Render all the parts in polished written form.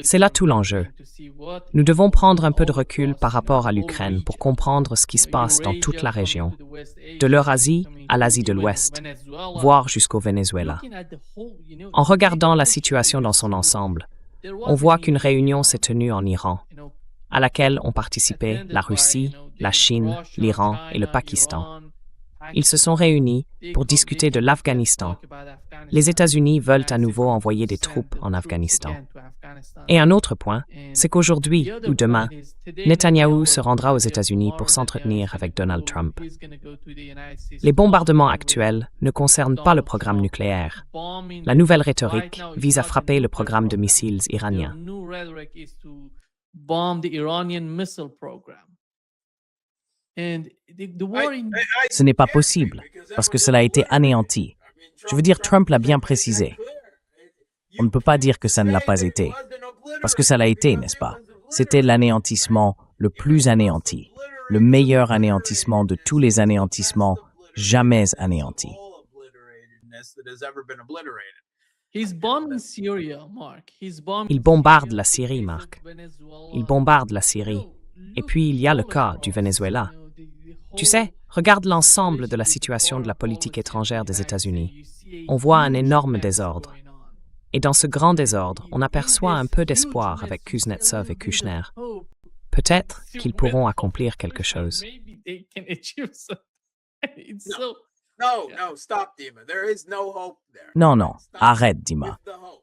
C'est là tout l'enjeu. Nous devons prendre un peu de recul par rapport à l'Ukraine pour comprendre ce qui se passe dans toute la région, de l'Eurasie à l'Asie de l'Ouest, voire jusqu'au Venezuela. En regardant la situation dans son ensemble, on voit qu'une réunion s'est tenue en Iran, à laquelle ont participé la Russie, la Chine, l'Iran et le Pakistan. Ils se sont réunis pour discuter de l'Afghanistan. Les États-Unis veulent à nouveau envoyer des troupes en Afghanistan. Et un autre point, c'est qu'aujourd'hui ou demain, Netanyahou se rendra aux États-Unis pour s'entretenir avec Donald Trump. Les bombardements actuels ne concernent pas le programme nucléaire. La nouvelle rhétorique vise à frapper le programme de missiles iranien. Ce n'est pas possible, parce que cela a été anéanti. Je veux dire, Trump l'a bien précisé. On ne peut pas dire que ça ne l'a pas été, parce que ça l'a été, n'est-ce pas? C'était l'anéantissement le plus anéanti, le meilleur anéantissement de tous les anéantissements jamais anéantis. Il bombarde la Syrie, Marc. Il bombarde la Syrie. Et puis il y a le cas du Venezuela. Tu sais, regarde l'ensemble de la situation de la politique étrangère des États-Unis. On voit un énorme désordre. Et dans ce grand désordre, on aperçoit un peu d'espoir avec Kuznetsov et Kushner. Peut-être qu'ils pourront accomplir quelque chose. Non, arrête, Dima.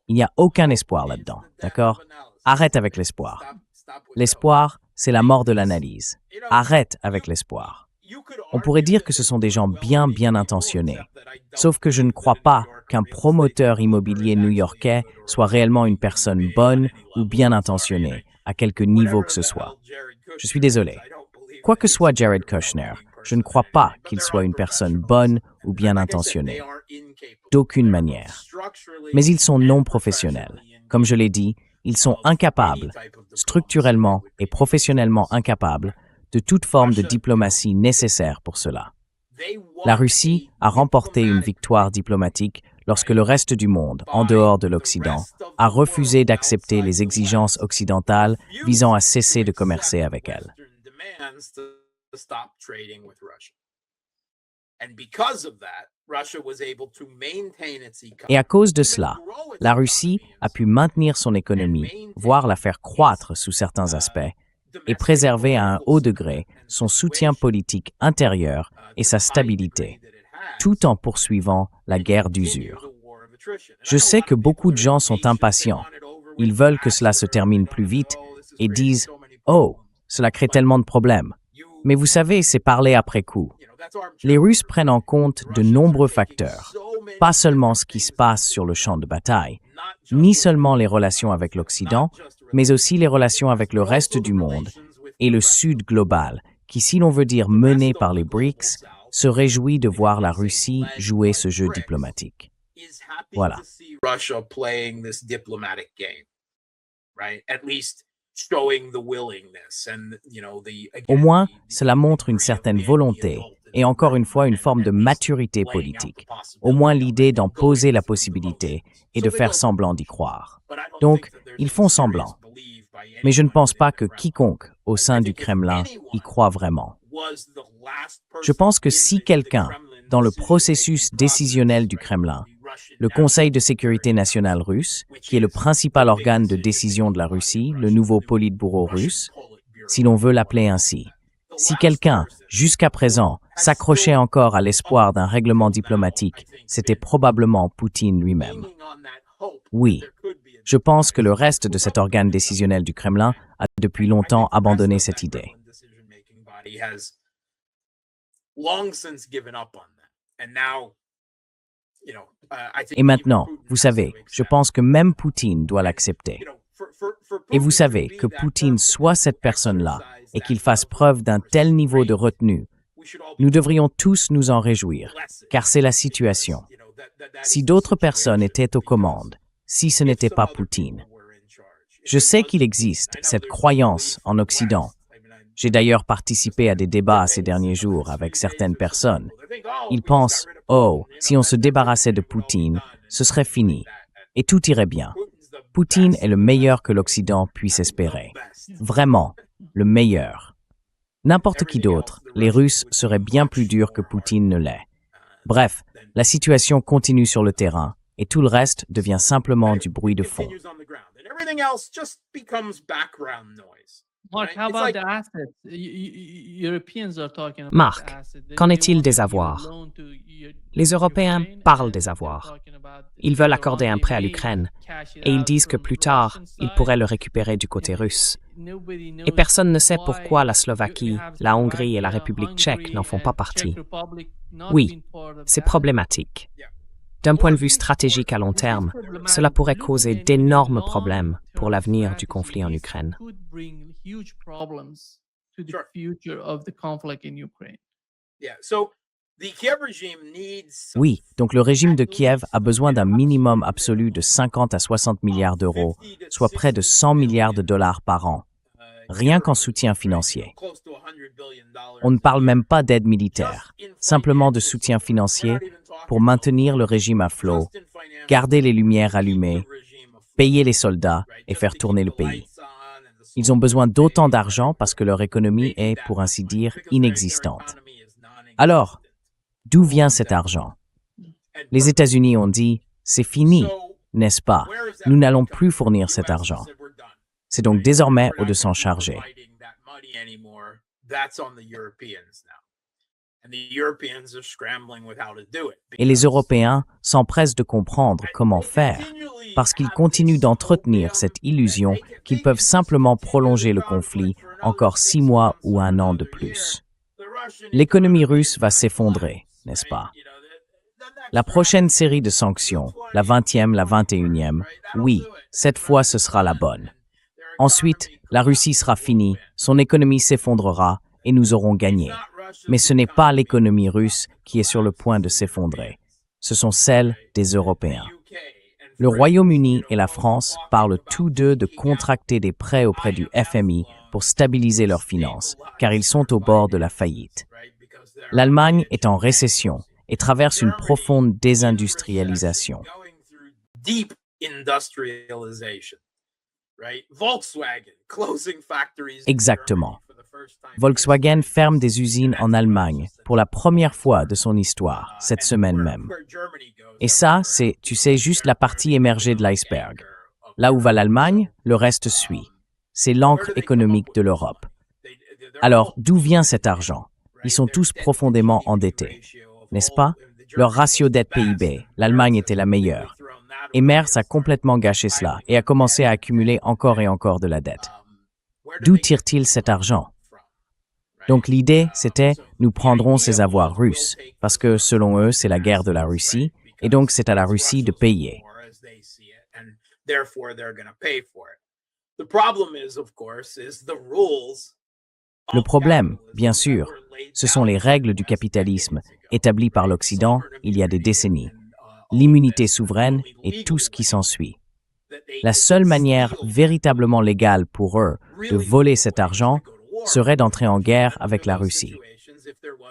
Il n'y a aucun espoir là-dedans, d'accord? Arrête avec l'espoir. L'espoir, c'est la mort de l'analyse. Arrête avec l'espoir. On pourrait dire que ce sont des gens bien intentionnés. Sauf que je ne crois pas qu'un promoteur immobilier new-yorkais soit réellement une personne bonne ou bien intentionnée, à quelque niveau que ce soit. Je suis désolé. Quoi que soit Jared Kushner, je ne crois pas qu'il soit une personne bonne ou bien intentionnée. D'aucune manière. Mais ils sont non professionnels. Comme je l'ai dit, ils sont incapables, structurellement et professionnellement incapables, de toute forme de diplomatie nécessaire pour cela. La Russie a remporté une victoire diplomatique lorsque le reste du monde, en dehors de l'Occident, a refusé d'accepter les exigences occidentales visant à cesser de commercer avec elle. Et à cause de cela, la Russie a pu maintenir son économie, voire la faire croître sous certains aspects, et préserver à un haut degré son soutien politique intérieur et sa stabilité, tout en poursuivant la guerre d'usure. Je sais que beaucoup de gens sont impatients. Ils veulent que cela se termine plus vite et disent « Oh, cela crée tellement de problèmes ». Mais vous savez, c'est parler après coup. Les Russes prennent en compte de nombreux facteurs, pas seulement ce qui se passe sur le champ de bataille, ni seulement les relations avec l'Occident, mais aussi les relations avec le reste du monde et le Sud global, qui, si l'on veut dire mené par les BRICS, se réjouit de voir la Russie jouer ce jeu diplomatique. Voilà. Au moins, cela montre une certaine volonté et encore une fois une forme de maturité politique, au moins l'idée d'en poser la possibilité et de faire semblant d'y croire. Donc, ils font semblant. Mais je ne pense pas que quiconque au sein du Kremlin y croit vraiment. Je pense que si quelqu'un, dans le processus décisionnel du Kremlin, le Conseil de sécurité nationale russe, qui est le principal organe de décision de la Russie, le nouveau Politburo russe, si l'on veut l'appeler ainsi, si quelqu'un, jusqu'à présent, s'accrochait encore à l'espoir d'un règlement diplomatique, c'était probablement Poutine lui-même. Oui, je pense que le reste de cet organe décisionnel du Kremlin a depuis longtemps abandonné cette idée. Et maintenant, vous savez, je pense que même Poutine doit l'accepter. Et vous savez, que Poutine soit cette personne-là et qu'il fasse preuve d'un tel niveau de retenue, nous devrions tous nous en réjouir, car c'est la situation. Si d'autres personnes étaient aux commandes, si ce n'était pas Poutine. Je sais qu'il existe cette croyance en Occident. J'ai d'ailleurs participé à des débats ces derniers jours avec certaines personnes. Ils pensent « Oh, si on se débarrassait de Poutine, ce serait fini. » et tout irait bien. Poutine est le meilleur que l'Occident puisse espérer. Vraiment, le meilleur. N'importe qui d'autre, les Russes seraient bien plus durs que Poutine ne l'est. Bref, la situation continue sur le terrain et tout le reste devient simplement du bruit de fond. Mark, how about the assets? Europeans are talking about Marc, assets. qu'en They est-il want des to give avoirs? loan to Les Européens Ukraine. parlent des avoirs. Ils veulent accorder un prêt à l'Ukraine et ils disent que plus tard, ils pourraient le récupérer du côté russe. Et personne ne sait pourquoi la Slovaquie, la Hongrie et la République tchèque n'en font pas partie. Oui, c'est problématique. D'un point de vue stratégique à long terme, cela pourrait causer d'énormes problèmes pour l'avenir du conflit en Ukraine. Oui, donc le régime de Kiev a besoin d'un minimum absolu de 50 à 60 milliards d'euros, soit près de 100 milliards de dollars par an, rien qu'en soutien financier. On ne parle même pas d'aide militaire, simplement de soutien financier pour maintenir le régime à flot, garder les lumières allumées, payer les soldats et faire tourner le pays. Ils ont besoin d'autant d'argent parce que leur économie est, pour ainsi dire, inexistante. Alors, d'où vient cet argent? Les États-Unis ont dit « c'est fini », n'est-ce pas? Nous n'allons plus fournir cet argent. C'est donc désormais eux de s'en charger. Et les Européens s'empressent de comprendre comment faire, parce qu'ils continuent d'entretenir cette illusion qu'ils peuvent simplement prolonger le conflit encore 6 mois ou 1 an de plus. L'économie russe va s'effondrer, n'est-ce pas? La prochaine série de sanctions, la 20e, la 21e, oui, cette fois ce sera la bonne. Ensuite, la Russie sera finie, son économie s'effondrera et nous aurons gagné. Mais ce n'est pas l'économie russe qui est sur le point de s'effondrer. Ce sont celles des Européens. Le Royaume-Uni et la France parlent tous deux de contracter des prêts auprès du FMI pour stabiliser leurs finances, car ils sont au bord de la faillite. L'Allemagne est en récession et traverse une profonde désindustrialisation. Exactement. Volkswagen ferme des usines en Allemagne pour la première fois de son histoire, cette semaine même. Et ça, c'est, tu sais, juste la partie émergée de l'iceberg. Là où va l'Allemagne, le reste suit. C'est l'encre économique de l'Europe. Alors, d'où vient cet argent? Ils sont tous profondément endettés, n'est-ce pas? Leur ratio dette-PIB, l'Allemagne était la meilleure. Et Merz a complètement gâché cela et a commencé à accumuler encore et encore de la dette. D'où tire-t-il cet argent? Donc l'idée, c'était, nous prendrons ces avoirs russes, parce que selon eux, c'est la guerre de la Russie, et donc c'est à la Russie de payer. Le problème, bien sûr, ce sont les règles du capitalisme établies par l'Occident il y a des décennies, l'immunité souveraine et tout ce qui s'ensuit. La seule manière véritablement légale pour eux de voler cet argent serait d'entrer en guerre avec la Russie.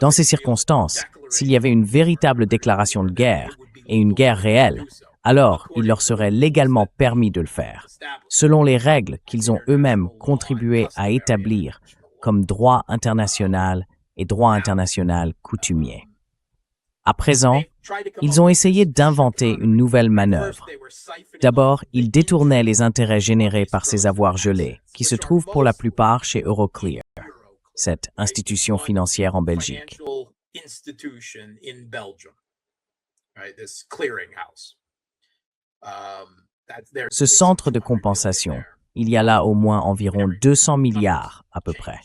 Dans ces circonstances, s'il y avait une véritable déclaration de guerre et une guerre réelle, alors il leur serait légalement permis de le faire, selon les règles qu'ils ont eux-mêmes contribué à établir comme droit international et droit international coutumier. À présent, ils ont essayé d'inventer une nouvelle manœuvre. D'abord, ils détournaient les intérêts générés par ces avoirs gelés, qui se trouvent pour la plupart chez Euroclear, cette institution financière en Belgique. Ce centre de compensation, il y a là au moins environ 200 milliards à peu près.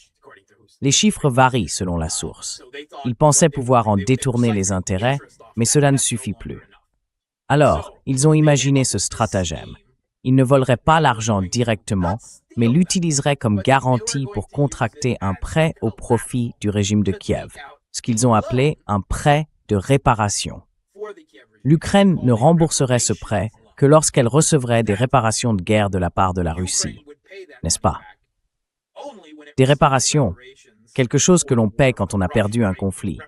Les chiffres varient selon la source. Ils pensaient pouvoir en détourner les intérêts, mais cela ne suffit plus. Alors, ils ont imaginé ce stratagème. Ils ne voleraient pas l'argent directement, mais l'utiliseraient comme garantie pour contracter un prêt au profit du régime de Kiev, ce qu'ils ont appelé un prêt de réparation. L'Ukraine ne rembourserait ce prêt que lorsqu'elle recevrait des réparations de guerre de la part de la Russie, n'est-ce pas? Des réparations, quelque chose que l'on paie quand on a perdu un conflit,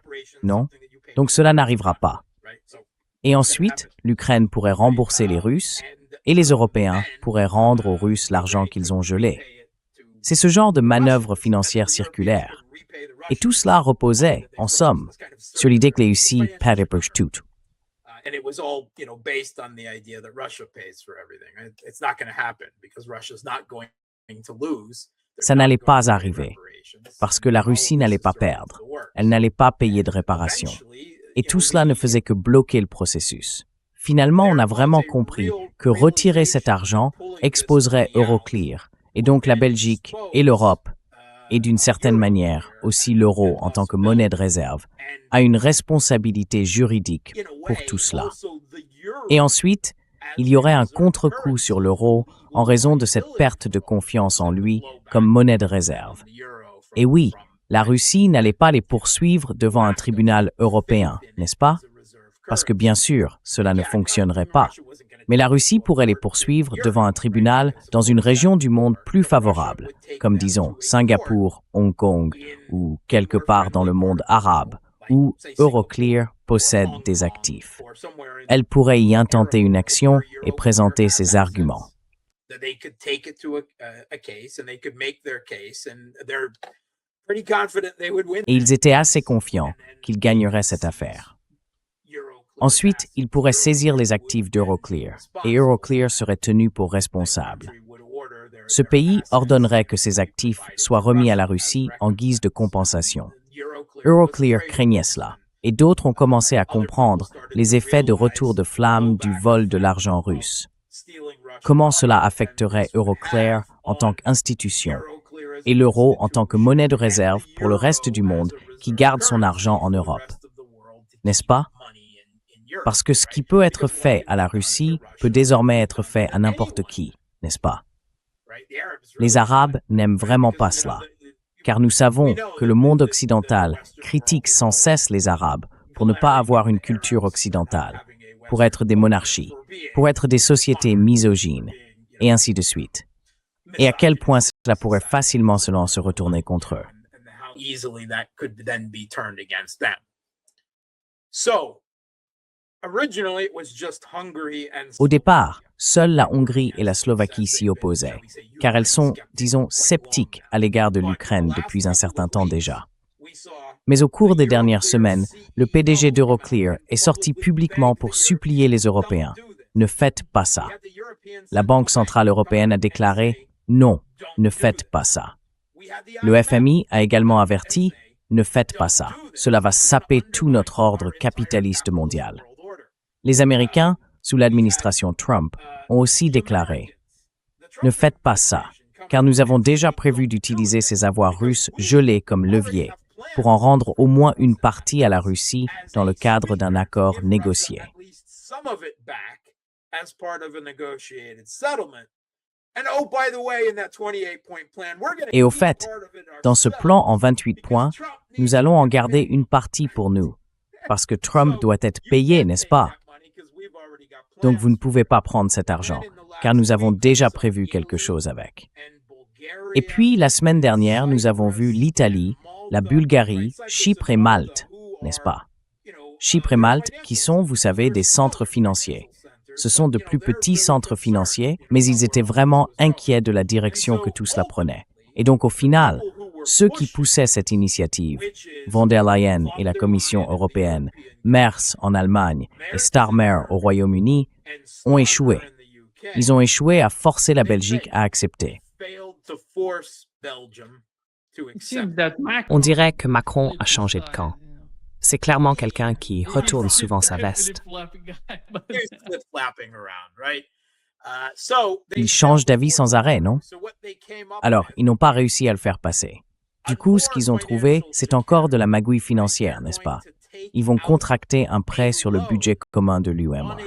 non? Donc cela n'arrivera pas. Et ensuite, l'Ukraine pourrait rembourser les Russes, et les Européens pourraient rendre aux Russes l'argent qu'ils ont gelé. C'est ce genre de manœuvre financière circulaire. Et tout cela reposait, en somme, sur l'idée que les Russes paieraient pour tout. And it was all, based on the idea that Russia pays for everything. It's not going to happen because Russia's not going to lose. Ça n'allait pas arriver, parce que la Russie n'allait pas perdre. Elle n'allait pas payer de réparation. Et tout cela ne faisait que bloquer le processus. Finalement, on a vraiment compris que retirer cet argent exposerait Euroclear, et donc la Belgique et l'Europe, et d'une certaine manière aussi l'euro en tant que monnaie de réserve, a une responsabilité juridique pour tout cela. Et ensuite, il y aurait un contre-coup sur l'euro en raison de cette perte de confiance en lui comme monnaie de réserve. Et oui, la Russie n'allait pas les poursuivre devant un tribunal européen, n'est-ce pas? Parce que bien sûr, cela ne fonctionnerait pas. Mais la Russie pourrait les poursuivre devant un tribunal dans une région du monde plus favorable, comme disons Singapour, Hong Kong ou quelque part dans le monde arabe, où Euroclear possède des actifs. Elle pourrait y intenter une action et présenter ses arguments. Et ils étaient assez confiants qu'ils gagneraient cette affaire. Ensuite, ils pourraient saisir les actifs d'Euroclear, et Euroclear serait tenu pour responsable. Ce pays ordonnerait que ces actifs soient remis à la Russie en guise de compensation. Euroclear craignait cela, et d'autres ont commencé à comprendre les effets de retour de flamme du vol de l'argent russe. Comment cela affecterait Euroclear en tant qu'institution, et l'euro en tant que monnaie de réserve pour le reste du monde qui garde son argent en Europe. N'est-ce pas? Parce que ce qui peut être fait à la Russie peut désormais être fait à n'importe qui, n'est-ce pas? Les Arabes n'aiment vraiment pas cela, car nous savons que le monde occidental critique sans cesse les Arabes pour ne pas avoir une culture occidentale, pour être des monarchies, pour être des sociétés misogynes, et ainsi de suite. Et à quel point cela pourrait facilement se retourner contre eux. Au départ, seules la Hongrie et la Slovaquie s'y opposaient, car elles sont, disons, sceptiques à l'égard de l'Ukraine depuis un certain temps déjà. Mais au cours des dernières semaines, le PDG d'Euroclear est sorti publiquement pour supplier les Européens. Ne faites pas ça. La Banque centrale européenne a déclaré « Non, ne faites pas ça ». Le FMI a également averti « Ne faites pas ça. Cela va saper tout notre ordre capitaliste mondial ». Les Américains, sous l'administration Trump, ont aussi déclaré « Ne faites pas ça, car nous avons déjà prévu d'utiliser ces avoirs russes gelés comme levier pour en rendre au moins une partie à la Russie dans le cadre d'un accord négocié. » Et au fait, dans ce plan en 28 points, nous allons en garder une partie pour nous, parce que Trump doit être payé, n'est-ce pas? Donc vous ne pouvez pas prendre cet argent, car nous avons déjà prévu quelque chose avec. Et puis, la semaine dernière, nous avons vu l'Italie, la Bulgarie, Chypre et Malte, n'est-ce pas? Chypre et Malte, qui sont, vous savez, des centres financiers. Ce sont de plus petits centres financiers, mais ils étaient vraiment inquiets de la direction que tout cela prenait. Et donc, au final, ceux qui poussaient cette initiative, von der Leyen et la Commission européenne, Merz en Allemagne et Starmer au Royaume-Uni, ont échoué. Ils ont échoué à forcer la Belgique à accepter. On dirait que Macron a changé de camp. C'est clairement quelqu'un qui retourne souvent sa veste. Ils changent d'avis sans arrêt, non? Alors, ils n'ont pas réussi à le faire passer. Du coup, ce qu'ils ont trouvé, c'est encore de la magouille financière, n'est-ce pas? Ils vont contracter un prêt sur le budget commun de l'UEMOA.